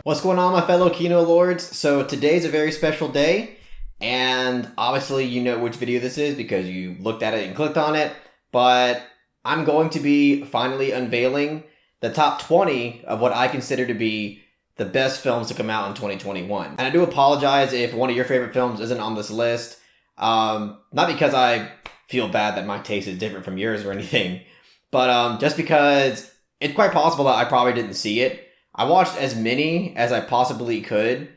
What's going on, my fellow Kino Lords? So today's a very special day, and obviously you know which video this is because you looked at it and clicked on it, but I'm going to be finally unveiling the top 20 of what I consider to be the best films to come out in 2021. And I do apologize if one of your favorite films isn't on this list. Not because I feel bad that my taste is different from yours or anything, but just because it's quite possible that I probably didn't see it. I watched as many as I possibly could,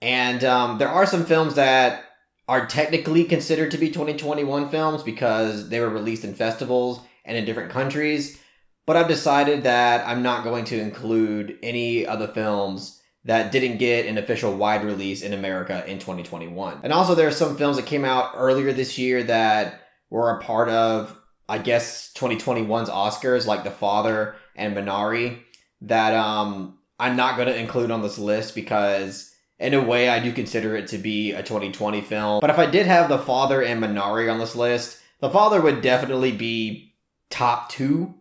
and there are some films that are technically considered to be 2021 films because they were released in festivals and in different countries, but I've decided that I'm not going to include any other films that didn't get an official wide release in America in 2021. And also there are some films that came out earlier this year that were a part of, I guess, 2021's Oscars, like The Father and Minari, that I'm not going to include on this list because in a way I do consider it to be a 2020 film. But if I did have The Father and Minari on this list, The Father would definitely be top 2,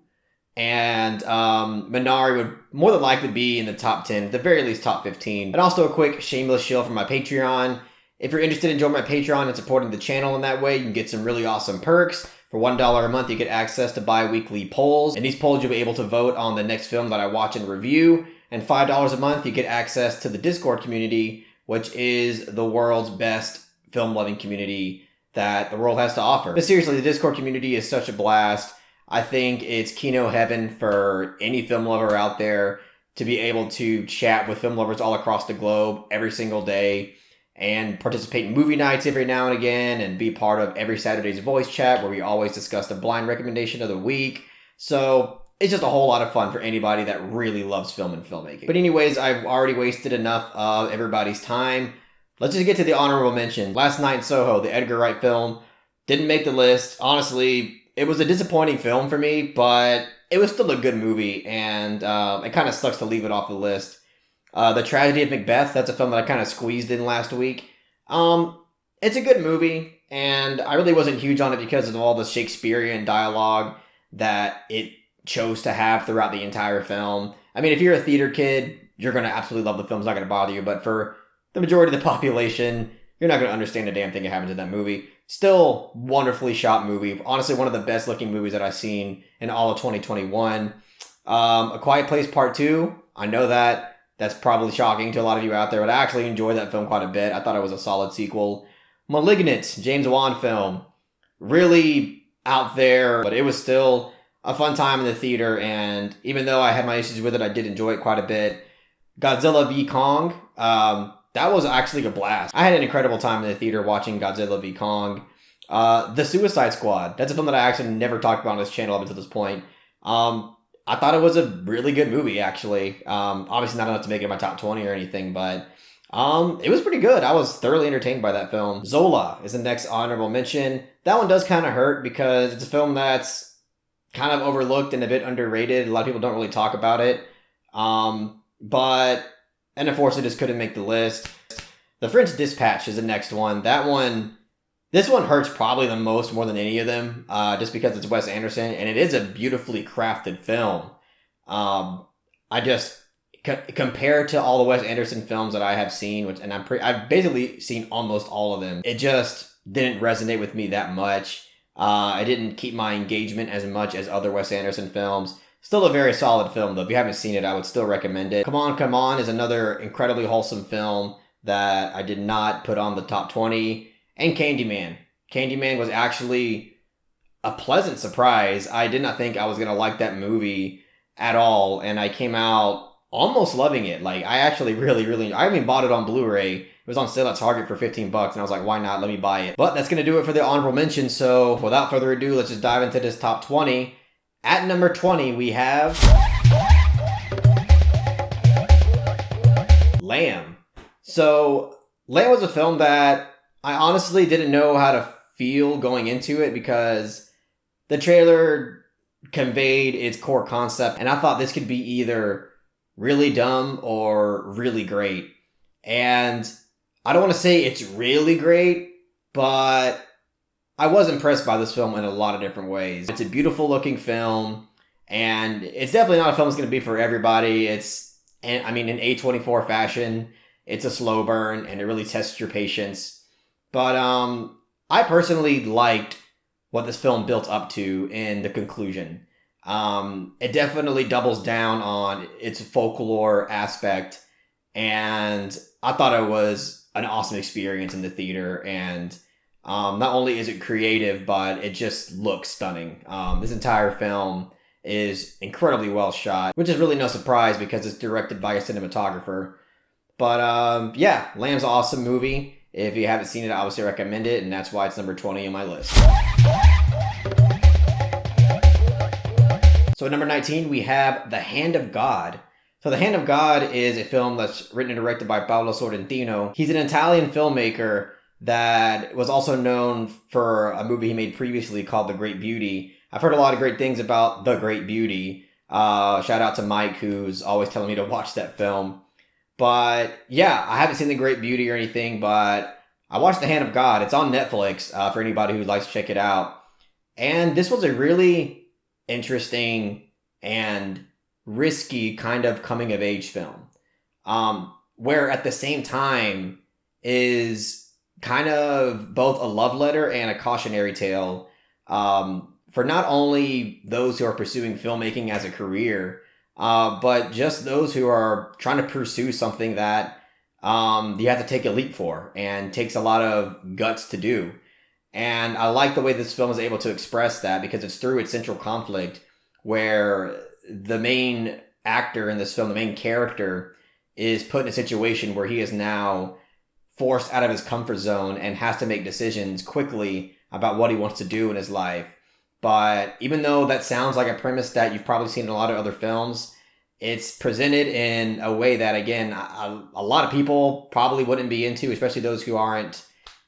and Minari would more than likely be in the top 10, at the very least top 15. And also a quick shameless shill for my Patreon. If you're interested in joining my Patreon and supporting the channel in that way, you can get some really awesome perks. For $1 a month, you get access to bi-weekly polls. In these polls, you'll be able to vote on the next film that I watch and review. And $5 a month, you get access to the Discord community, which is the world's best film-loving community that the world has to offer. But seriously, the Discord community is such a blast. I think it's Kino heaven for any film lover out there to be able to chat with film lovers all across the globe every single day and participate in movie nights every now and again and be part of every Saturday's voice chat where we always discuss the blind recommendation of the week. So it's just a whole lot of fun for anybody that really loves film and filmmaking. But anyways, I've already wasted enough of everybody's time. Let's just get to the honorable mention. Last Night in Soho, the Edgar Wright film, didn't make the list. Honestly, it was a disappointing film for me, but it was still a good movie, and it kind of sucks to leave it off the list. The Tragedy of Macbeth, that's a film that I kind of squeezed in last week. It's a good movie, and I really wasn't huge on it because of all the Shakespearean dialogue that it chose to have throughout the entire film. I mean, if you're a theater kid, you're going to absolutely love the film. It's not going to bother you, but for the majority of the population, you're not going to understand a damn thing that happens in that movie. Still wonderfully shot movie. Honestly, one of the best looking movies that I've seen in all of 2021. A Quiet Place Part 2. I know that's probably shocking to a lot of you out there, but I actually enjoyed that film quite a bit. I thought it was a solid sequel. Malignant, James Wan film. Really out there, but it was still a fun time in the theater, and even though I had my issues with it, I did enjoy it quite a bit. Godzilla v. Kong. That was actually a blast. I had an incredible time in the theater watching Godzilla v. Kong. The Suicide Squad. That's a film that I actually never talked about on this channel up until this point. I thought it was a really good movie, actually. Obviously not enough to make it my top 20 or anything, but it was pretty good. I was thoroughly entertained by that film. Zola is the next honorable mention. That one does kind of hurt because it's a film that's kind of overlooked and a bit underrated. A lot of people don't really talk about it. And unfortunately just couldn't make the list. The French Dispatch is the next one. This one hurts probably the most, more than any of them, just because it's Wes Anderson, and it is a beautifully crafted film. Compared to all the Wes Anderson films that I have seen, I've basically seen almost all of them, it just didn't resonate with me that much. I didn't keep my engagement as much as other Wes Anderson films. Still a very solid film, though. If you haven't seen it, I would still recommend it. Come On, Come On is another incredibly wholesome film that I did not put on the top 20. And Candyman. Candyman was actually a pleasant surprise. I did not think I was going to like that movie at all, and I came out almost loving it. Like, I actually I even bought it on Blu-ray. It was on sale at Target for $15, and I was like, why not? Let me buy it. But that's going to do it for the honorable mention, so without further ado, let's just dive into this top 20. At number 20, we have Lamb. So, Lamb was a film that I honestly didn't know how to feel going into it because the trailer conveyed its core concept, and I thought this could be either really dumb or really great. And I don't want to say it's really great, but I was impressed by this film in a lot of different ways. It's a beautiful looking film, and it's definitely not a film that's going to be for everybody. It's And I mean, in A24 fashion, it's a slow burn and it really tests your patience. But I personally liked what this film built up to in the conclusion. It definitely doubles down on its folklore aspect, and I thought it was an awesome experience in the theater. And not only is it creative, but it just looks stunning. This entire film is incredibly well shot, which is really no surprise because it's directed by a cinematographer. But yeah, Lamb's an awesome movie. If you haven't seen it, I obviously recommend it, and that's why it's number 20 on my list. So at number 19, we have The Hand of God. So The Hand of God is a film that's written and directed by Paolo Sorrentino. He's an Italian filmmaker that was also known for a movie he made previously called The Great Beauty. I've heard a lot of great things about The Great Beauty. Shout out to Mike, who's always telling me to watch that film. But yeah, I haven't seen The Great Beauty or anything, but I watched The Hand of God. It's on Netflix for anybody who likes to check it out. And this was a really interesting and risky kind of coming of age film, where at the same time is kind of both a love letter and a cautionary tale for not only those who are pursuing filmmaking as a career, but just those who are trying to pursue something that you have to take a leap for and takes a lot of guts to do. And I like the way this film is able to express that because it's through its central conflict where the main actor in this film, the main character, is put in a situation where he is now forced out of his comfort zone and has to make decisions quickly about what he wants to do in his life. But even though that sounds like a premise that you've probably seen in a lot of other films, it's presented in a way that, again, a lot of people probably wouldn't be into, especially those who aren't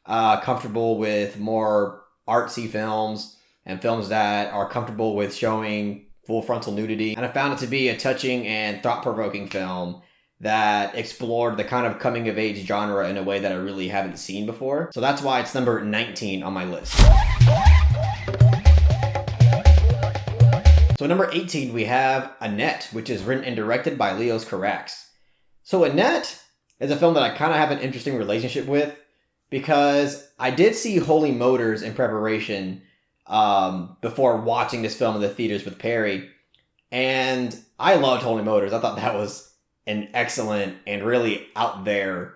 comfortable with more artsy films and films that are comfortable with showing full frontal nudity. And I found it to be a touching and thought-provoking film that explored the kind of coming-of-age genre in a way that I really haven't seen before. So that's why it's number 19 on my list. So number 18, we have Annette, which is written and directed by Leos Carax. So Annette is a film that I kind of have an interesting relationship with because I did see Holy Motors in preparation before watching this film in the theaters with Perry. And I loved Holy Motors. I thought that was an excellent and really out there,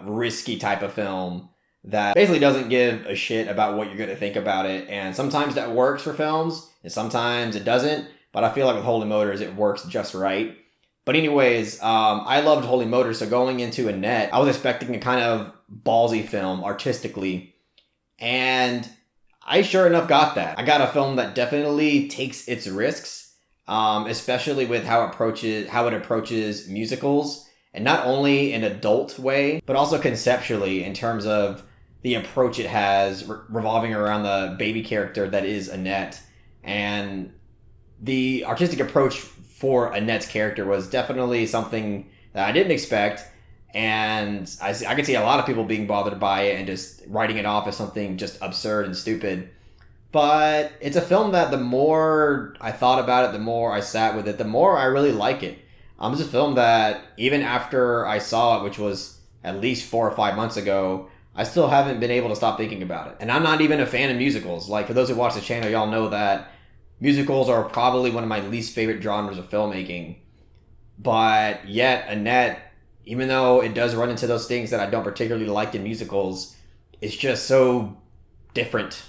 risky type of film that basically doesn't give a shit about what you're going to think about it. And sometimes that works for films, and sometimes it doesn't. But I feel like with Holy Motors, it works just right. But anyways, I loved Holy Motors. So going into Annette, I was expecting a kind of ballsy film artistically. And I sure enough got that. I got a film that definitely takes its risks, especially with how it approaches musicals. And not only in an adult way, but also conceptually in terms of the approach it has revolving around the baby character that is Annette. And the artistic approach for Annette's character was definitely something that I didn't expect. And I could see a lot of people being bothered by it and just writing it off as something just absurd and stupid. But it's a film that the more I thought about it, the more I sat with it, the more I really like it. It's a film that even after I saw it, which was at least 4 or 5 months ago, I still haven't been able to stop thinking about it. And I'm not even a fan of musicals. Like, for those who watch the channel, y'all know that musicals are probably one of my least favorite genres of filmmaking. But yet, Annette, even though it does run into those things that I don't particularly like in musicals, it's just so different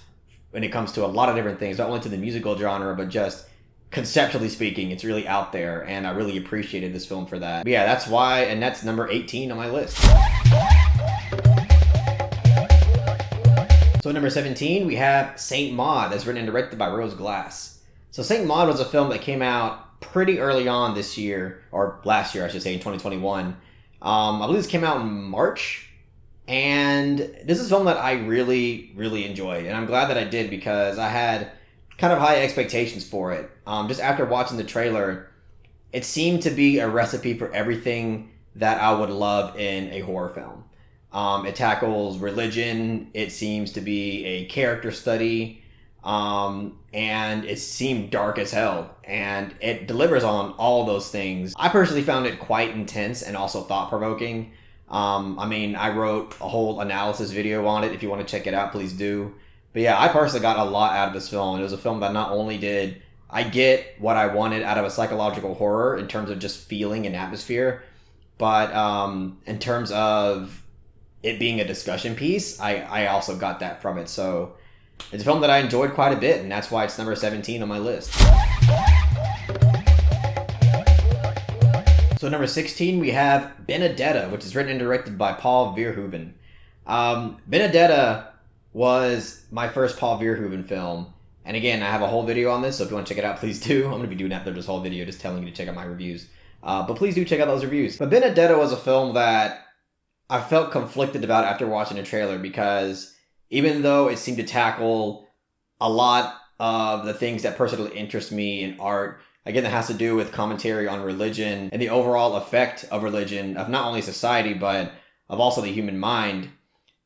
when it comes to a lot of different things, not only to the musical genre, but just conceptually speaking, it's really out there, and I really appreciated this film for that. But yeah, that's why Annette's number 18 on my list. So number 17, we have Saint Maud, that's written and directed by Rose Glass. So Saint Maud was a film that came out pretty early on this year, or last year, I should say, in 2021. I believe this came out in March, and this is a film that I really, really enjoyed, and I'm glad that I did because I had kind of high expectations for it. Just after watching the trailer, it seemed to be a recipe for everything that I would love in a horror film. It tackles religion. It seems to be a character study. and it seemed dark as hell, and it delivers on all those things. I personally found it quite intense and also thought-provoking. I mean, I wrote a whole analysis video on it. If you want to check it out, please do. But yeah, I personally got a lot out of this film. It was a film that not only did I get what I wanted out of a psychological horror in terms of just feeling and atmosphere, but in terms of it being a discussion piece, I also got that from it. So it's a film that I enjoyed quite a bit, and that's why it's number 17 on my list. So number 16, we have Benedetta, which is written and directed by Paul Verhoeven. Benedetta was my first Paul Verhoeven film. And again, I have a whole video on this, so if you want to check it out, please do. I'm going to be doing after this whole video, just telling you to check out my reviews. But please do check out those reviews. But Benedetta was a film that I felt conflicted about after watching the trailer, because even though it seemed to tackle a lot of the things that personally interest me in art, again, that has to do with commentary on religion and the overall effect of religion, of not only society, but of also the human mind.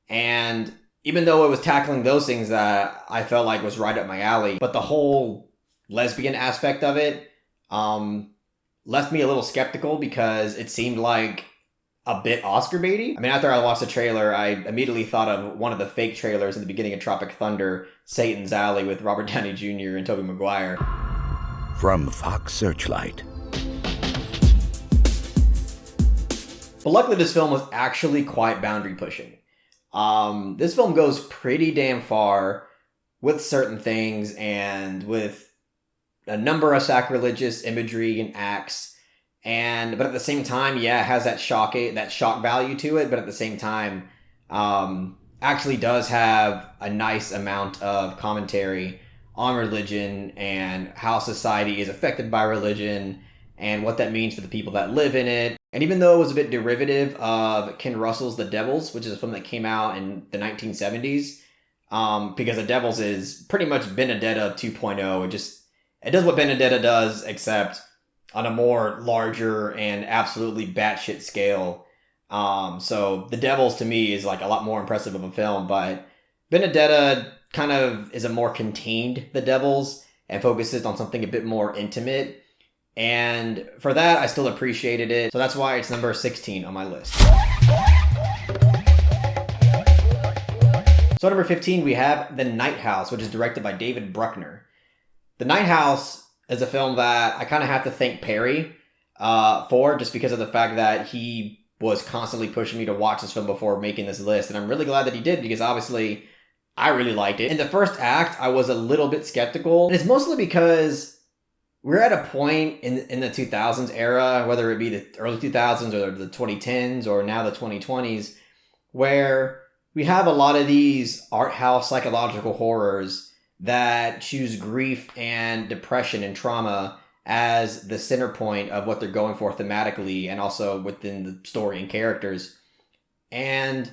And even though it was tackling those things that I felt like was right up my alley, but the whole lesbian aspect of it left me a little skeptical, because it seemed like a bit Oscar baity. I mean, after I watched the trailer, I immediately thought of one of the fake trailers in the beginning of Tropic Thunder, Satan's Alley, with Robert Downey Jr. and Tobey Maguire. From Fox Searchlight. But luckily, this film was actually quite boundary pushing. This film goes pretty damn far with certain things, and with a number of sacrilegious imagery and acts, but at the same time, yeah, it has that shock value to it, but at the same time, actually does have a nice amount of commentary on religion and how society is affected by religion and what that means for the people that live in it. And even though it was a bit derivative of Ken Russell's The Devils, which is a film that came out in the 1970s, because The Devils is pretty much Benedetta 2.0. It does what Benedetta does, except on a more larger and absolutely batshit scale. So The Devils to me is like a lot more impressive of a film, but Benedetta kind of is a more contained The Devils and focuses on something a bit more intimate. And for that, I still appreciated it. So that's why it's number 16 on my list. So number 15, we have The Night House, which is directed by David Bruckner. The Night House is a film that I kind of have to thank Perry for, just because of the fact that he was constantly pushing me to watch this film before making this list. And I'm really glad that he did, because obviously I really liked it. In the first act, I was a little bit skeptical. And it's mostly because we're at a point in the 2000s era, whether it be the early 2000s or the 2010s or now the 2020s, where we have a lot of these art house psychological horrors that choose grief and depression and trauma as the center point of what they're going for thematically and also within the story and characters. And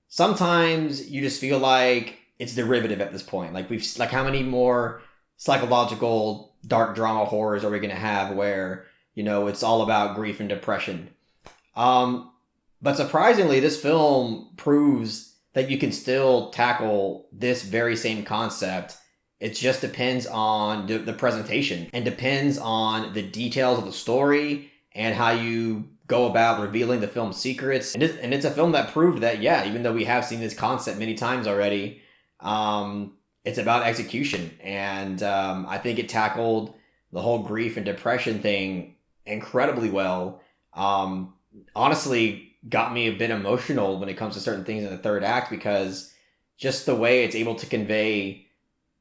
sometimes you just feel like it's derivative at this point. Like how many more psychological dark drama horrors are we going to have where, it's all about grief and depression? But surprisingly, this film proves that you can still tackle this very same concept. It just depends on the presentation and depends on the details of the story and how you go about revealing the film's secrets. And it's a film that proved that, yeah, even though we have seen this concept many times already, it's about execution. And I think it tackled the whole grief and depression thing incredibly well. Honestly, got me a bit emotional when it comes to certain things in the third act, because just the way it's able to convey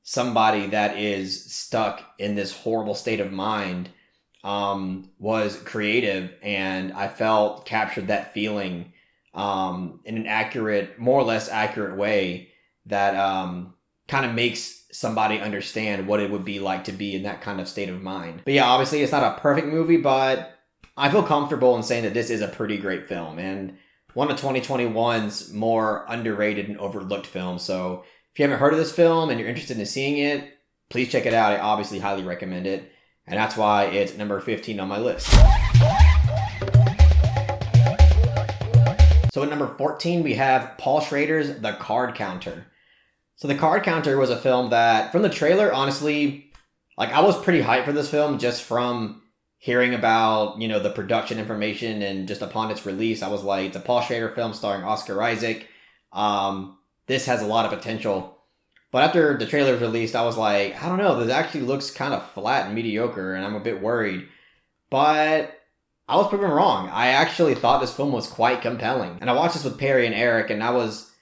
somebody that is stuck in this horrible state of mind was creative, and I felt captured that feeling in an accurate, more or less accurate way that kind of makes somebody understand what it would be like to be in that kind of state of mind. But yeah, obviously it's not a perfect movie, but I feel comfortable in saying that this is a pretty great film and one of 2021's more underrated and overlooked films. So if you haven't heard of this film and you're interested in seeing it, please check it out. I obviously highly recommend it. And that's why it's number 15 on my list. So at number 14, we have Paul Schrader's The Card Counter. So The Card Counter was a film that, from the trailer, honestly, like I was pretty hyped for this film just from hearing about, the production information, and just upon its release, I was like, it's a Paul Schrader film starring Oscar Isaac. This has a lot of potential. But after the trailer was released, I was like, I don't know, this actually looks kind of flat and mediocre, and I'm a bit worried. But I was proven wrong. I actually thought this film was quite compelling. And I watched this with Perry and Eric, and I was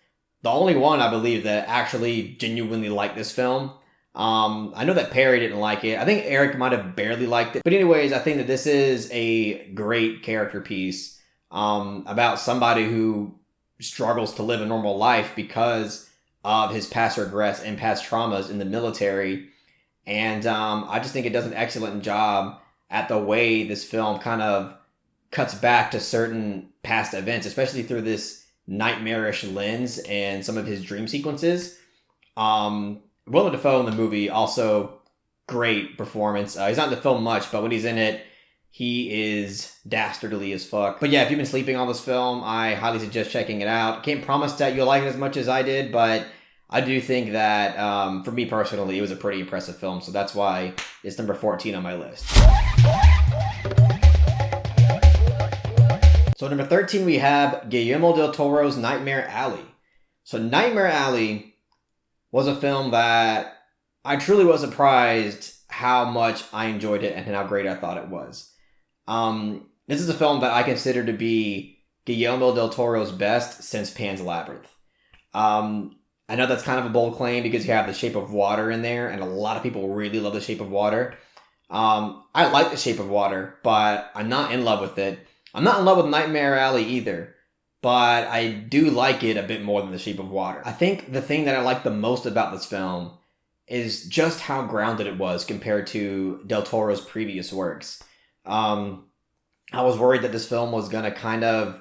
the only one, I believe, that actually genuinely liked this film. I know that Perry didn't like it. I think Eric might have barely liked it. But anyways, I think that this is a great character piece about somebody who struggles to live a normal life because of his past regrets and past traumas in the military. And I just think it does an excellent job at the way this film kind of cuts back to certain past events, especially through this nightmarish lens and some of his dream sequences. Willem Dafoe in the movie, also great performance. He's not in the film much, but when he's in it, he is dastardly as fuck. But yeah, if you've been sleeping on this film, I highly suggest checking it out. Can't promise that you'll like it as much as I did, but I do think that, for me personally, it was a pretty impressive film, so that's why it's number 14 on my list. So number 13, we have Guillermo del Toro's Nightmare Alley. So Nightmare Alley was a film that I truly was surprised how much I enjoyed it and how great I thought it was. This is a film that I consider to be Guillermo del Toro's best since Pan's Labyrinth. I know that's kind of a bold claim because you have The Shape of Water in there, and a lot of people really love The Shape of Water. I like The Shape of Water, but I'm not in love with it. I'm not in love with Nightmare Alley either, but I do like it a bit more than The Shape of Water. I think the thing that I like the most about this film is just how grounded it was compared to Del Toro's previous works. I was worried that this film was going to kind of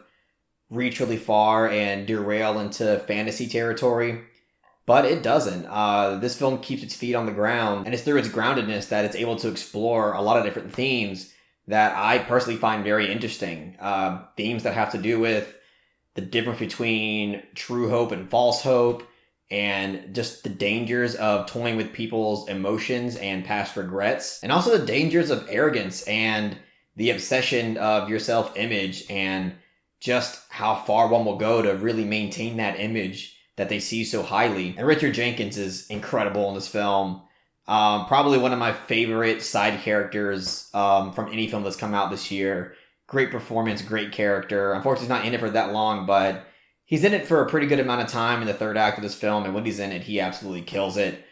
reach really far and derail into fantasy territory, but it doesn't. This film keeps its feet on the ground, and it's through its groundedness that it's able to explore a lot of different themes that I personally find very interesting. Themes that have to do with the difference between true hope and false hope, and just the dangers of toying with people's emotions and past regrets, and also the dangers of arrogance and the obsession of your self-image, and just how far one will go to really maintain that image that they see so highly. And Richard Jenkins is incredible in this film. Probably one of my favorite side characters from any film that's come out this year. Great performance, great character. Unfortunately, he's not in it for that long, but he's in it for a pretty good amount of time in the third act of this film, and when he's in it, he absolutely kills it.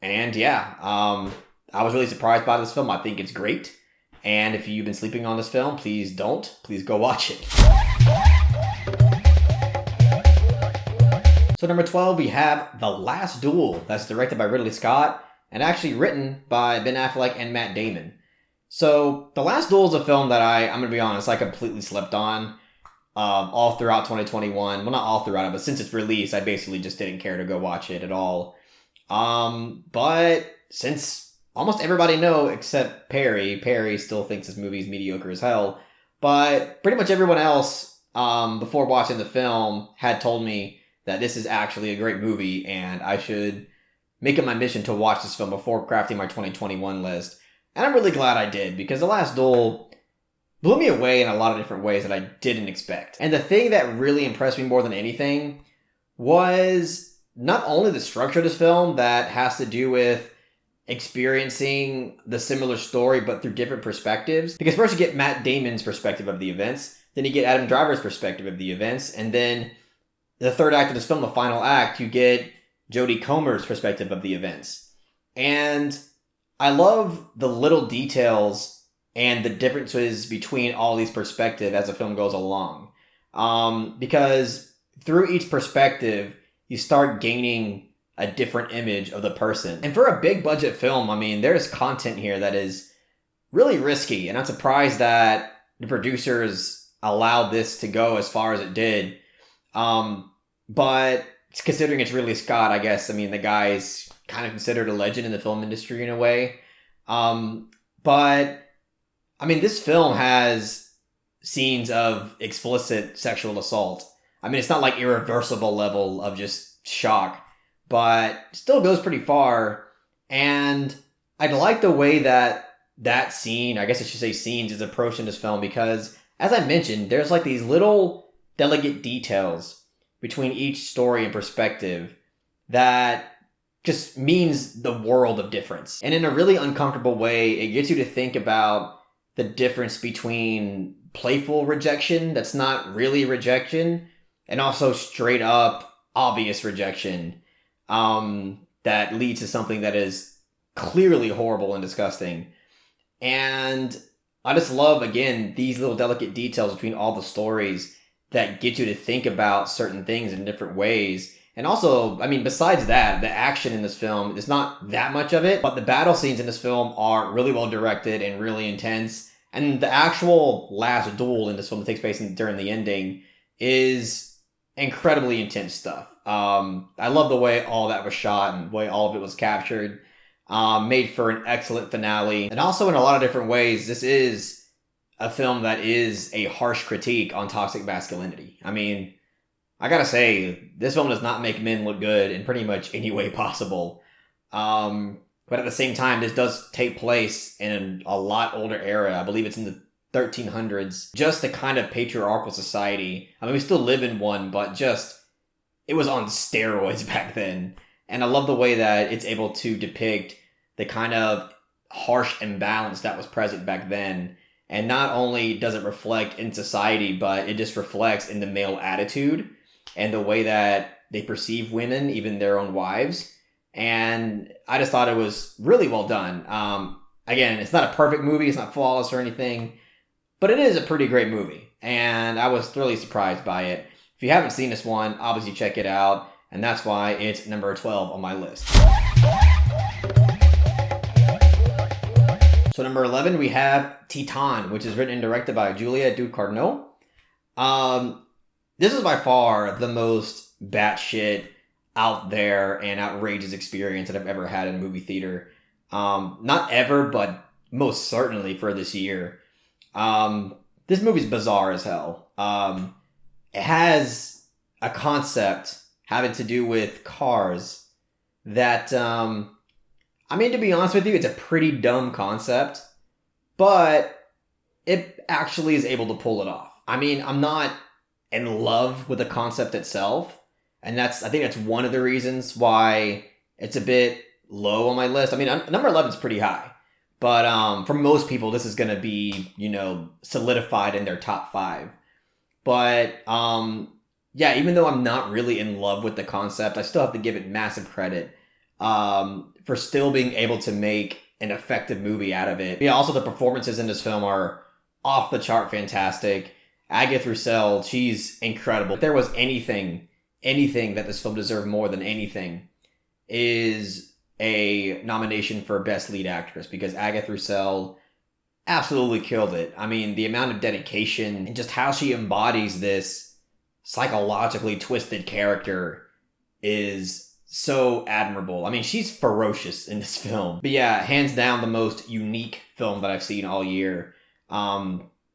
And yeah, I was really surprised by this film. I think it's great. And if you've been sleeping on this film, please don't. Please go watch it. So number 12, we have The Last Duel. That's directed by Ridley Scott and actually written by Ben Affleck and Matt Damon. So The Last Duel is a film that I'm going to be honest, I completely slept on all throughout 2021. Well, not all throughout it, but since its release, I basically just didn't care to go watch it at all. But since almost everybody know except Perry still thinks this movie is mediocre as hell, but pretty much everyone else before watching the film had told me that this is actually a great movie and I should make it my mission to watch this film before crafting my 2021 list. And I'm really glad I did, because The Last Duel blew me away in a lot of different ways that I didn't expect. And the thing that really impressed me more than anything was not only the structure of this film that has to do with experiencing the similar story but through different perspectives. Because first you get Matt Damon's perspective of the events, then you get Adam Driver's perspective of the events, and then the third act of this film, the final act, you get Jodie Comer's perspective of the events. And I love the little details and the differences between all these perspectives as the film goes along. Because through each perspective, you start gaining a different image of the person. And for a big budget film, I mean, there's content here that is really risky. And I'm surprised that the producers allowed this to go as far as it did. But considering it's Ridley Scott, I guess, I mean, the guy's kind of considered a legend in the film industry in a way. But I mean, this film has scenes of explicit sexual assault. I mean, it's not like irreversible level of just shock, but still goes pretty far. And I like the way that scene, I guess I should say scenes, is approached in this film because, as I mentioned, there's like these little delicate details between each story and perspective that just means the world of difference. And in a really uncomfortable way, it gets you to think about the difference between playful rejection that's not really rejection and also straight up obvious rejection that leads to something that is clearly horrible and disgusting. And I just love, again, these little delicate details between all the stories that get you to think about certain things in different ways. And also, I mean, besides that, the action in this film is not that much of it, but the battle scenes in this film are really well directed and really intense. And the actual last duel in this film that takes place during the ending is incredibly intense stuff. I love the way all that was shot and the way all of it was captured. Made for an excellent finale. And also in a lot of different ways, this is a film that is a harsh critique on toxic masculinity. I mean, I gotta say, this film does not make men look good in pretty much any way possible. But at the same time, this does take place in a lot older era. I believe it's in the 1300s. Just a kind of patriarchal society. I mean, we still live in one, but just, it was on steroids back then. And I love the way that it's able to depict the kind of harsh imbalance that was present back then. And not only does it reflect in society, but it just reflects in the male attitude and the way that they perceive women, even their own wives. And I just thought it was really well done. Again, it's not a perfect movie. It's not flawless or anything, but it is a pretty great movie. And I was thoroughly surprised by it. If you haven't seen this one, obviously check it out. And that's why it's number 12 on my list. So number 11, we have Teton, which is written and directed by Julia Ducournau. This is by far the most batshit out there and outrageous experience that I've ever had in a movie theater. Not ever, but most certainly for this year. This movie's bizarre as hell. It has a concept having to do with cars that, I mean, to be honest with you, it's a pretty dumb concept, but it actually is able to pull it off. I mean, I'm not in love with the concept itself, and I think that's one of the reasons why it's a bit low on my list. I mean, number 11 is pretty high, but for most people, this is going to be, solidified in their top 5. But yeah, even though I'm not really in love with the concept, I still have to give it massive credit for still being able to make an effective movie out of it. Yeah, also the performances in this film are off the chart fantastic. Agatha Roussel, she's incredible. If there was anything that this film deserved more than anything, is a nomination for Best Lead Actress, because Agatha Roussel absolutely killed it. I mean, the amount of dedication and just how she embodies this psychologically twisted character is so admirable. I mean, she's ferocious in this film. But yeah, hands down the most unique film that I've seen all year.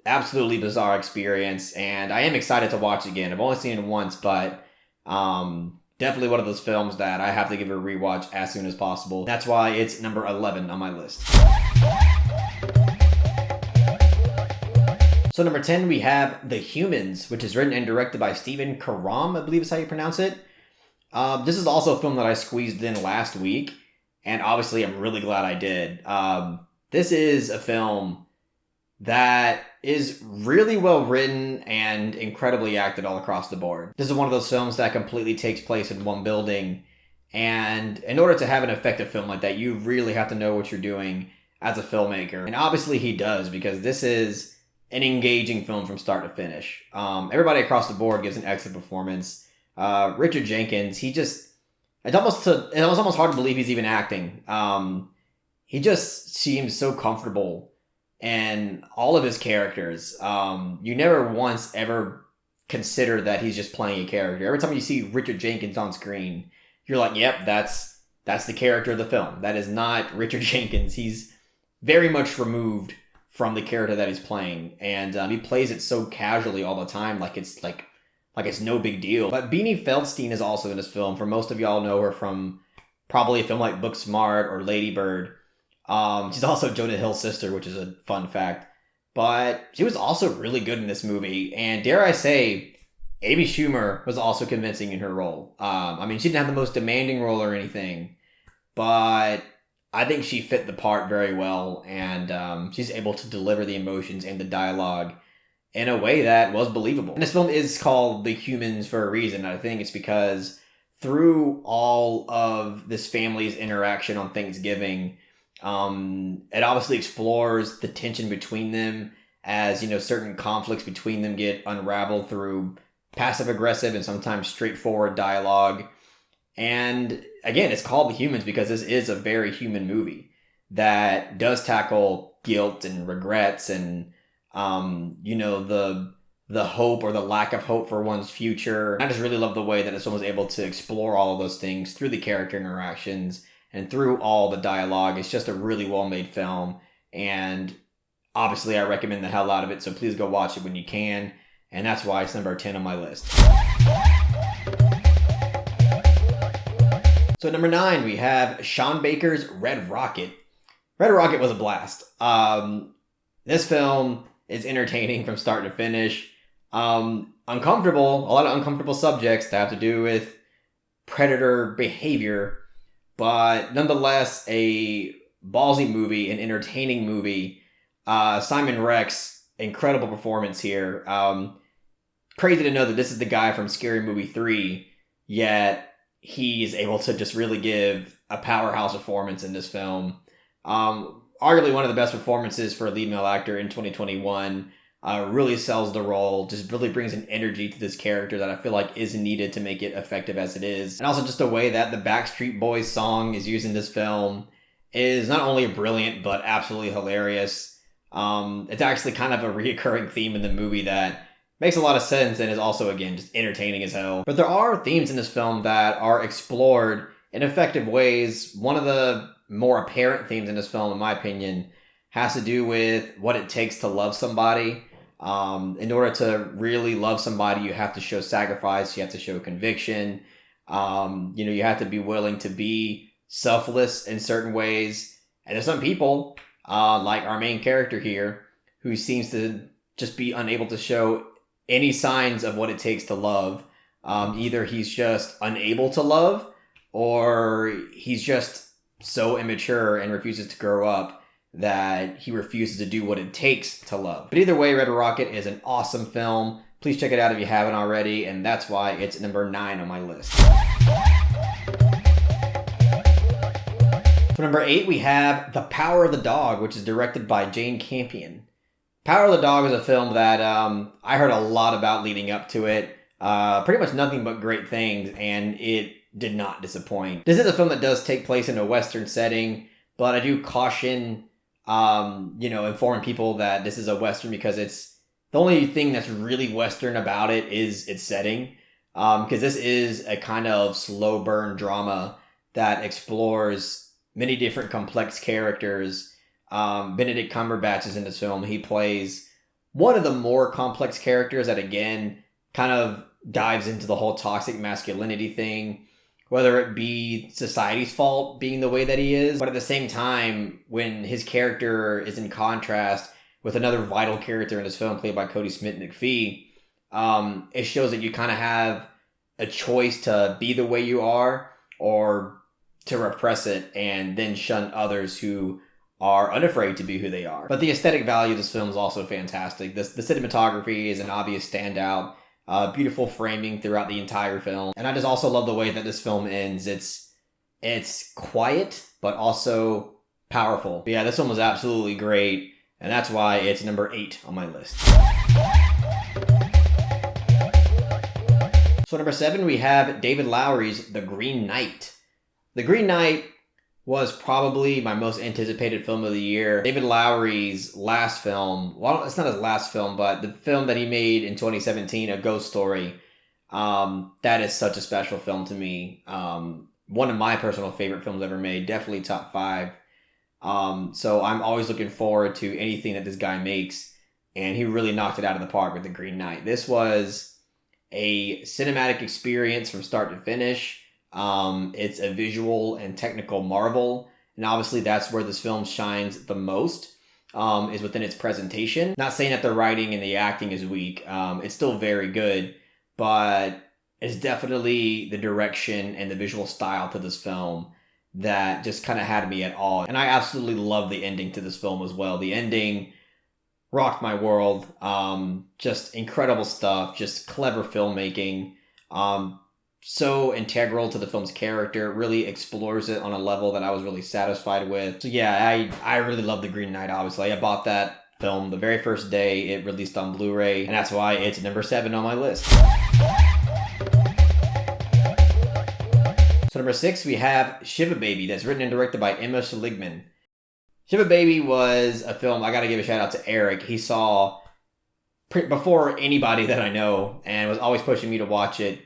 Absolutely bizarre experience, and I am excited to watch it again. I've only seen it once, but definitely one of those films that I have to give a rewatch as soon as possible. That's why it's number 11 on my list. So number 10, we have The Humans, which is written and directed by Stephen Karam, I believe is how you pronounce it. This is also a film that I squeezed in last week, and obviously I'm really glad I did. This is a film that is really well written and incredibly acted all across the board. This is one of those films that completely takes place in one building, and in order to have an effective film like that, you really have to know what you're doing as a filmmaker. And obviously he does, because this is an engaging film from start to finish. Everybody across the board gives an excellent performance. Richard Jenkins, it's almost hard to believe he's even acting. He just seems so comfortable. And all of his characters, you never once ever consider that he's just playing a character. Every time you see Richard Jenkins on screen, you're like, yep, that's the character of the film. That is not Richard Jenkins. He's very much removed from the character that he's playing. And he plays it so casually all the time, like it's like like it's no big deal. But Beanie Feldstein is also in this film. For most of y'all know her from probably a film like Booksmart or Lady Bird. She's also Jonah Hill's sister, which is a fun fact. But she was also really good in this movie. And dare I say, Amy Schumer was also convincing in her role. I mean, she didn't have the most demanding role or anything, but I think she fit the part very well. And she's able to deliver the emotions and the dialogue in a way that was believable. And this film is called The Humans for a reason. I think it's because through all of this family's interaction on Thanksgiving, it obviously explores the tension between them as, you know, certain conflicts between them get unraveled through passive aggressive and sometimes straightforward dialogue. And again, it's called The Humans because this is a very human movie that does tackle guilt and regrets and, you know, the hope or the lack of hope for one's future. I just really love the way that this one was able to explore all of those things through the character interactions and through all the dialogue. It's just a really well-made film, and obviously I recommend the hell out of it, so please go watch it when you can, and that's why it's number 10 on my list. So number 9, we have Sean Baker's Red Rocket. Red Rocket was a blast. This film is entertaining from start to finish. Uncomfortable, a lot of uncomfortable subjects that have to do with predator behavior, but nonetheless a ballsy movie, an entertaining movie. Simon Rex, incredible performance here. Crazy to know that this is the guy from Scary Movie 3, yet he is able to just really give a powerhouse performance in this film. Arguably one of the best performances for a lead male actor in 2021. Really sells the role, just really brings an energy to this character that I feel like is needed to make it effective as it is. And also just the way that the Backstreet Boys song is used in this film is not only brilliant, but absolutely hilarious. It's actually kind of a reoccurring theme in the movie that makes a lot of sense and is also, again, just entertaining as hell. But there are themes in this film that are explored in effective ways. One of the more apparent themes in this film, in my opinion, has to do with what it takes to love somebody. In order to really love somebody, you have to show sacrifice, you have to show conviction. You know, you have to be willing to be selfless in certain ways. And there's some people, like our main character here, who seems to just be unable to show any signs of what it takes to love. Either he's just unable to love, or he's just so immature and refuses to grow up that he refuses to do what it takes to love. But either way, Red Rocket is an awesome film. Please check it out if you haven't already, and that's why it's number 9 on my list. For number 8, we have The Power of the Dog, which is directed by Jane Campion. Power of the Dog is a film that I heard a lot about leading up to it. Pretty much nothing but great things, and it did not disappoint. This is a film that does take place in a Western setting, but I do caution, informing people that this is a Western because it's the only thing that's really Western about it is its setting. Because this is a kind of slow burn drama that explores many different complex characters. Benedict Cumberbatch is in this film. He plays one of the more complex characters that, again, kind of dives into the whole toxic masculinity thing, whether it be society's fault being the way that he is, but at the same time, when his character is in contrast with another vital character in this film played by Cody Smith-McPhee, it shows that you kind of have a choice to be the way you are or to repress it and then shun others who are unafraid to be who they are. But the aesthetic value of this film is also fantastic. The cinematography is an obvious standout. Beautiful framing throughout the entire film. And I just also love the way that this film ends. It's quiet, but also powerful. But yeah, this one was absolutely great. And that's why it's number 8 on my list. So number 7, we have David Lowery's The Green Knight. The Green Knight was probably my most anticipated film of the year. David Lowery's last film, well, it's not his last film, but the film that he made in 2017, A Ghost Story, that is such a special film to me. One of my personal favorite films ever made, definitely top 5. So I'm always looking forward to anything that this guy makes, and he really knocked it out of the park with The Green Knight. This was a cinematic experience from start to finish. It's a visual and technical marvel, and obviously that's where this film shines the most, is within its presentation. Not saying that the writing and the acting is weak. It's still very good, but it's definitely the direction and the visual style to this film that just kind of had me at awe. And I absolutely love the ending to this film as well. The ending rocked my world. Just incredible stuff, just clever filmmaking. So integral to the film's character, really explores it on a level that I was really satisfied with. So yeah, I really love The Green Knight, obviously. I bought that film the very first day it released on Blu-ray, and that's why it's number 7 on my list. So number 6, we have Shiva Baby, that's written and directed by Emma Seligman. Shiva Baby was a film, I gotta give a shout out to Eric. He saw before anybody that I know and was always pushing me to watch it.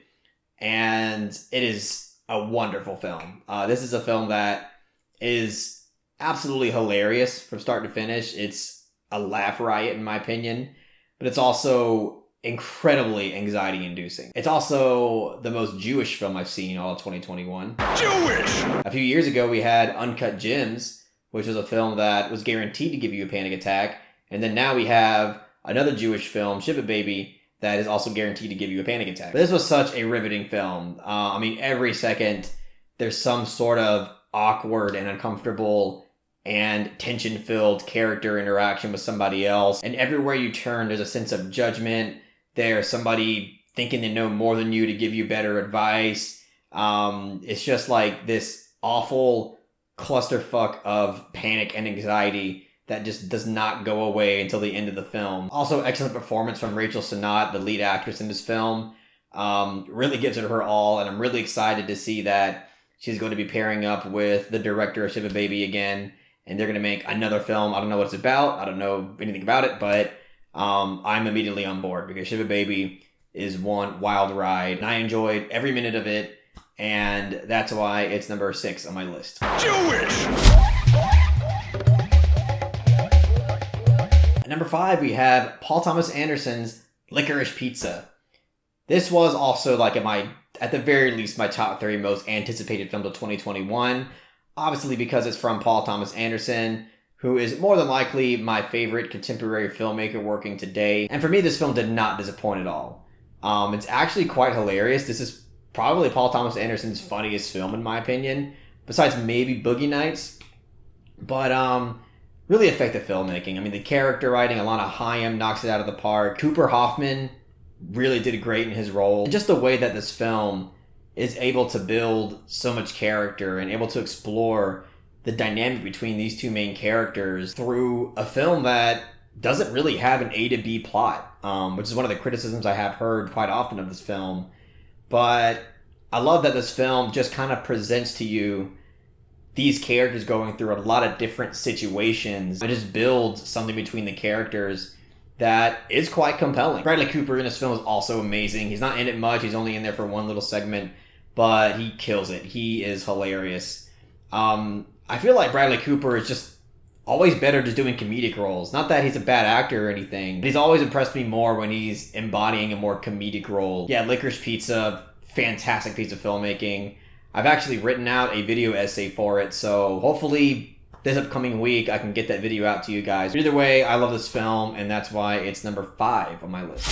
And it is a wonderful film. This is a film that is absolutely hilarious from start to finish. It's a laugh riot in my opinion, but it's also incredibly anxiety inducing. It's also the most Jewish film I've seen all of 2021. Jewish! A few years ago we had Uncut Gems, which was a film that was guaranteed to give you a panic attack. And then now we have another Jewish film, Shiva Baby, that is also guaranteed to give you a panic attack. But this was such a riveting film. I mean, every second there's some sort of awkward and uncomfortable and tension-filled character interaction with somebody else. And everywhere you turn, there's a sense of judgment. There's somebody thinking they know more than you to give you better advice. It's just like this awful clusterfuck of panic and anxiety that just does not go away until the end of the film. Also, excellent performance from Rachel Sennott, the lead actress in this film. Really gives it her all, and I'm really excited to see that she's going to be pairing up with the director of Shiva Baby again, and they're going to make another film. I don't know what it's about. I don't know anything about it, but I'm immediately on board because Shiva Baby is one wild ride, and I enjoyed every minute of it, and that's why it's number 6 on my list. Jewish! At number 5, we have Paul Thomas Anderson's Licorice Pizza. This was also like at the very least, my top 3 most anticipated films of 2021. Obviously because it's from Paul Thomas Anderson, who is more than likely my favorite contemporary filmmaker working today. And for me, this film did not disappoint at all. It's actually quite hilarious. This is probably Paul Thomas Anderson's funniest film, in my opinion, besides maybe Boogie Nights. But really effective filmmaking. I mean, the character writing, Alana Hayim knocks it out of the park. Cooper Hoffman really did great in his role. And just the way that this film is able to build so much character and able to explore the dynamic between these two main characters through a film that doesn't really have an A to B plot, which is one of the criticisms I have heard quite often of this film. But I love that this film just kind of presents to you these characters going through a lot of different situations. It just builds something between the characters that is quite compelling. Bradley Cooper in this film is also amazing. He's not in it much. He's only in there for one little segment, but he kills it. He is hilarious. I feel like Bradley Cooper is just always better just doing comedic roles. Not that he's a bad actor or anything, but he's always impressed me more when he's embodying a more comedic role. Yeah, Licorice Pizza, fantastic piece of filmmaking. I've actually written out a video essay for it, so hopefully this upcoming week I can get that video out to you guys. Either way, I love this film, and that's why it's number 5 on my list.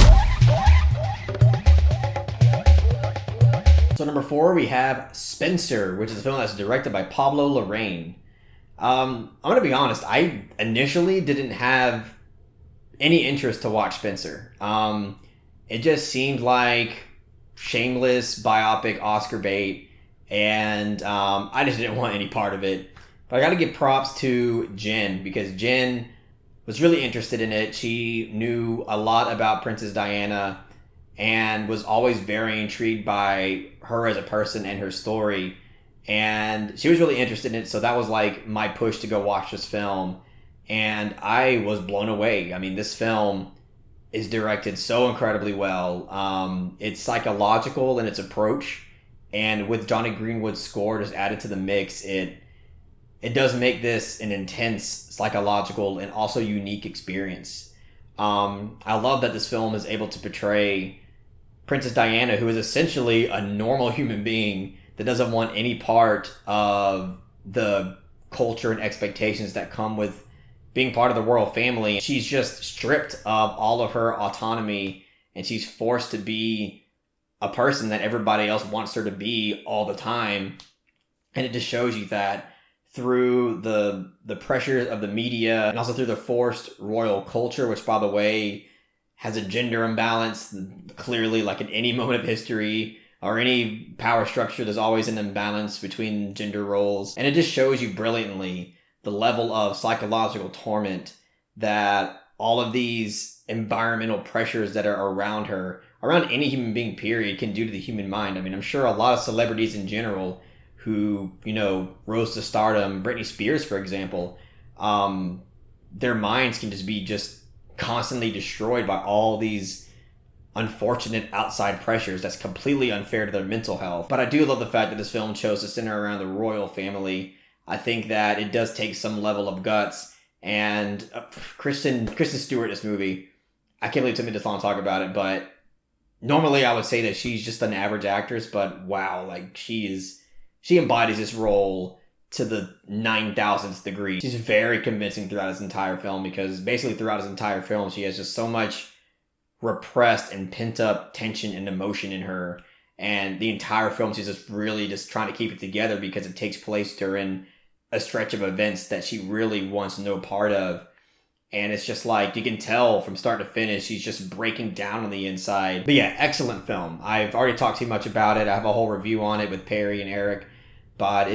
So number 4, we have Spencer, which is a film that's directed by Pablo Larraín. I'm going to be honest, I initially didn't have any interest to watch Spencer. It just seemed like shameless biopic Oscar bait, and I just didn't want any part of it. But I got to give props to Jen, because Jen was really interested in it. She knew a lot about Princess Diana and was always very intrigued by her as a person and her story. And she was really interested in it, so that was like my push to go watch this film. And I was blown away. I mean, this film is directed so incredibly well. It's psychological in its approach. And with Johnny Greenwood's score just added to the mix, it does make this an intense, psychological, and also unique experience. I love that this film is able to portray Princess Diana, who is essentially a normal human being that doesn't want any part of the culture and expectations that come with being part of the royal family. She's just stripped of all of her autonomy, and she's forced to be a person that everybody else wants her to be all the time. And it just shows you that through the pressures of the media and also through the forced royal culture, which, by the way, has a gender imbalance. Clearly, like in any moment of history or any power structure, there's always an imbalance between gender roles. And it just shows you brilliantly the level of psychological torment that all of these environmental pressures that are around her, around any human being, period, can do to the human mind. I mean, I'm sure a lot of celebrities in general who, rose to stardom, Britney Spears, for example, their minds can just be constantly destroyed by all these unfortunate outside pressures that's completely unfair to their mental health. But I do love the fact that this film chose to center around the royal family. I think that it does take some level of guts. And Kristen Stewart in this movie, I can't believe it took me this long to talk about it, but normally I would say that she's just an average actress, but wow, like she embodies this role to the 9,000th degree. She's very convincing throughout this entire film, because basically throughout this entire film, she has just so much repressed and pent up tension and emotion in her. And the entire film, she's just really just trying to keep it together because it takes place during a stretch of events that she really wants no part of. And it's just like, you can tell from start to finish, she's just breaking down on the inside. But yeah, excellent film. I've already talked too much about it. I have a whole review on it with Perry and Eric. But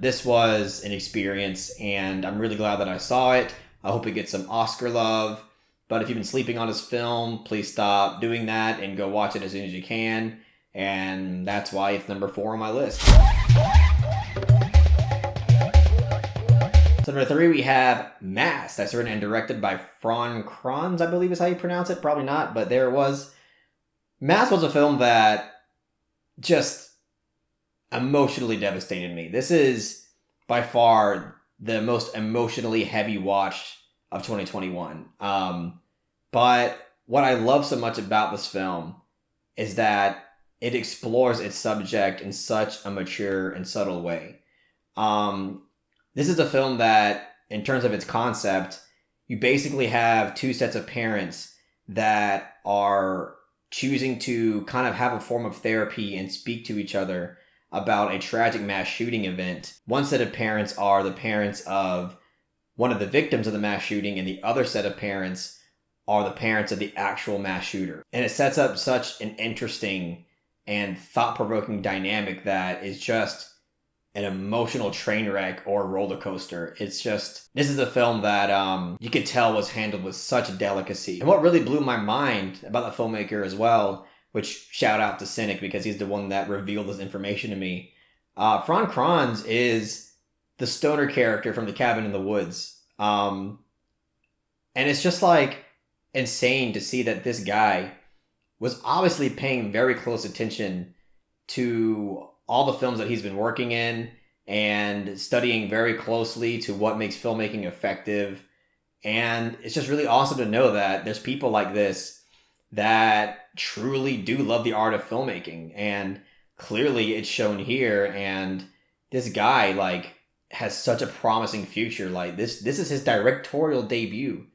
this was an experience, and I'm really glad that I saw it. I hope it gets some Oscar love. But if you've been sleeping on this film, please stop doing that and go watch it as soon as you can. And that's why it's number 4 on my list. So number 3, we have Mass. That's written and directed by Fran Kranz, I believe is how you pronounce it. Probably not, but there it was. Mass was a film that just emotionally devastated me. This is by far the most emotionally heavy watch of 2021. But what I love so much about this film is that it explores its subject in such a mature and subtle way. This is a film that, in terms of its concept, you basically have 2 sets of parents that are choosing to kind of have a form of therapy and speak to each other about a tragic mass shooting event. One set of parents are the parents of one of the victims of the mass shooting, and the other set of parents are the parents of the actual mass shooter. And it sets up such an interesting and thought-provoking dynamic that is just an emotional train wreck or roller coaster. This is a film that you could tell was handled with such delicacy. And what really blew my mind about the filmmaker as well, which shout out to Cynic because he's the one that revealed this information to me. Fran Kranz is the stoner character from The Cabin in the Woods. And it's just like insane to see that this guy was obviously paying very close attention to all the films that he's been working in and studying very closely to what makes filmmaking effective. And it's just really awesome to know that there's people like this that truly do love the art of filmmaking. And clearly it's shown here. And this guy has such a promising future. This is his directorial debut,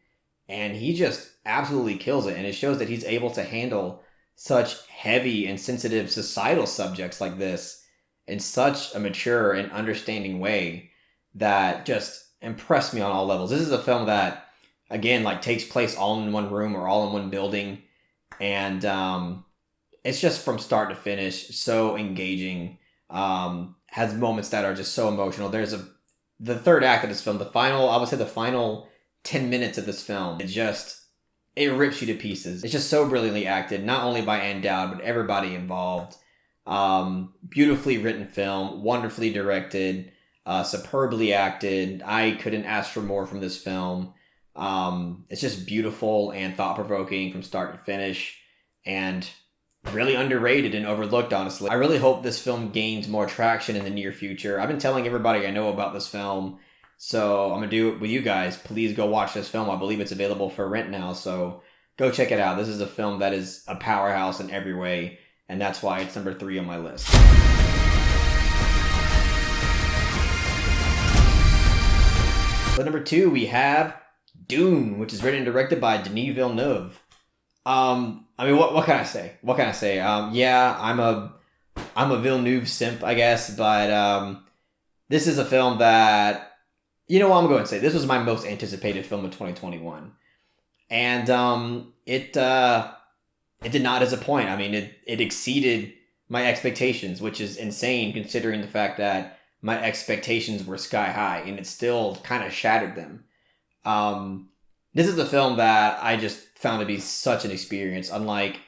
and he just absolutely kills it. And it shows that he's able to handle such heavy and sensitive societal subjects like this in such a mature and understanding way that just impressed me on all levels. This is a film that, again, takes place all in one room or all in one building. And it's just from start to finish so engaging. Has moments that are just so emotional. There's the third act of this film, the final 10 minutes of this film, it rips you to pieces. It's just so brilliantly acted, not only by Ann Dowd, but everybody involved. Beautifully written film, wonderfully directed, superbly acted. I couldn't ask for more from this film. It's just beautiful and thought-provoking from start to finish, and really underrated and overlooked, honestly. I really hope this film gains more traction in the near future. I've been telling everybody I know about this film, so I'm going to do it with you guys. Please go watch this film. I believe it's available for rent now, so go check it out. This is a film that is a powerhouse in every way, and that's why it's number 3 on my list. So number 2, we have Dune, which is written and directed by Denis Villeneuve. I mean, what can I say? What can I say? Yeah, I'm a Villeneuve simp, I guess, but this is a film that, you know what, I'm going to say, this was my most anticipated film of 2021. And it did not disappoint. I mean, it exceeded my expectations, which is insane considering the fact that my expectations were sky high, and it still kind of shattered them. This is a film that I just found to be such an experience, unlike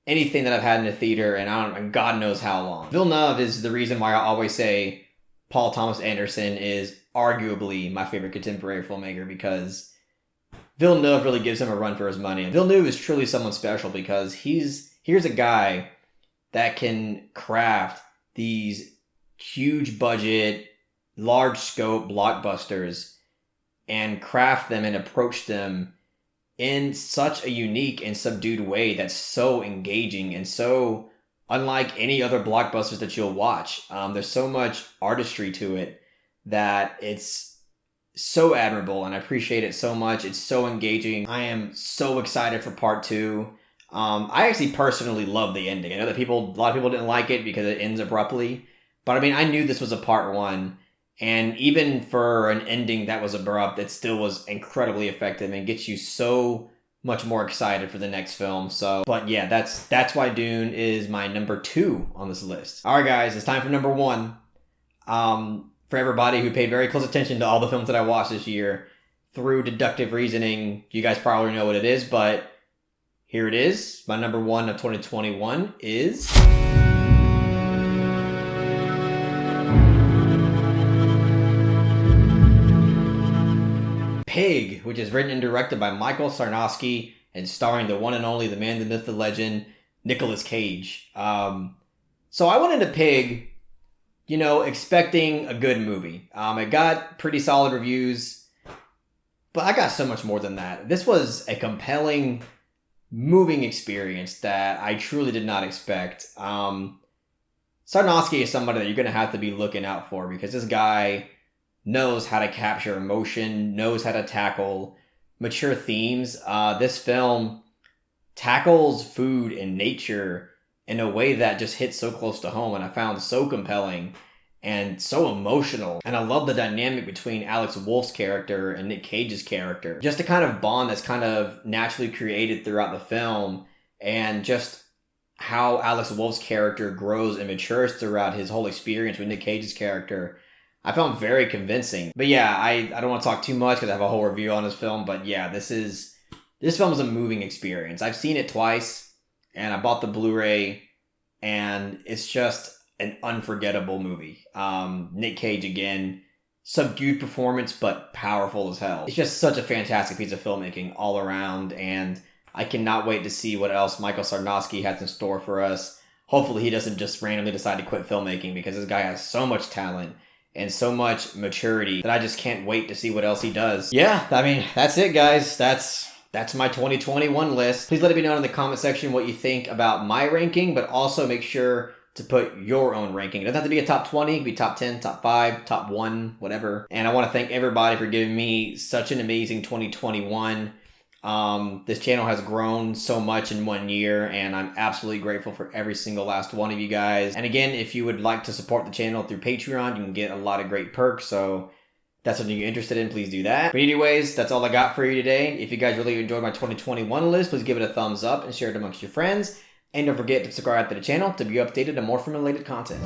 anything that I've had in the theater, and God knows how long. Villeneuve is the reason why I always say Paul Thomas Anderson is arguably my favorite contemporary filmmaker, because Villeneuve really gives him a run for his money. And Villeneuve is truly someone special because here's a guy that can craft these huge budget, large scope blockbusters and craft them and approach them in such a unique and subdued way that's so engaging and so unlike any other blockbusters that you'll watch. There's so much artistry to it that it's so admirable, and I appreciate it so much. It's so engaging. I am so excited for part 2. I actually personally love the ending. I know that a lot of people didn't like it because it ends abruptly, but I mean, I knew this was a part 1. And even for an ending that was abrupt, it still was incredibly effective and gets you so much more excited for the next film. So, but yeah, that's why Dune is my number 2 on this list. All right, guys, it's time for number 1. For everybody who paid very close attention to all the films that I watched this year, through deductive reasoning, you guys probably know what it is, but here it is. My number 1 of 2021 is Pig, which is written and directed by Michael Sarnowski and starring the one and only, the man, the myth, the legend, Nicolas Cage. So I went into Pig, expecting a good movie. It got pretty solid reviews, but I got so much more than that. This was a compelling, moving experience that I truly did not expect. Sarnowski is somebody that you're going to have to be looking out for, because this guy knows how to capture emotion, knows how to tackle mature themes. This film tackles food and nature in a way that just hits so close to home, and I found so compelling and so emotional. And I love the dynamic between Alex Wolff's character and Nick Cage's character. Just the kind of bond that's kind of naturally created throughout the film, and just how Alex Wolff's character grows and matures throughout his whole experience with Nick Cage's character, I found very convincing. But yeah, I don't want to talk too much because I have a whole review on this film. But yeah, this film is a moving experience. I've seen it twice, and I bought the Blu-ray, and it's just an unforgettable movie. Nick Cage again, subdued performance, but powerful as hell. It's just such a fantastic piece of filmmaking all around, and I cannot wait to see what else Michael Sarnowski has in store for us. Hopefully he doesn't just randomly decide to quit filmmaking, because this guy has so much talent and so much maturity that I just can't wait to see what else he does. Yeah, I mean, that's it, guys. That's my 2021 list. Please let me know in the comment section what you think about my ranking, but also make sure to put your own ranking. It doesn't have to be a top 20, it can be top 10, top 5, top 1, whatever. And I want to thank everybody for giving me such an amazing 2021. This channel has grown so much in 1 year, and I'm absolutely grateful for every single last one of you guys. And again, if you would like to support the channel through Patreon, you can get a lot of great perks. So if that's something you're interested in, please do that. But anyways, that's all I got for you today. If you guys really enjoyed my 2021 list, please give it a thumbs up and share it amongst your friends. And don't forget to subscribe to the channel to be updated on more film-related content.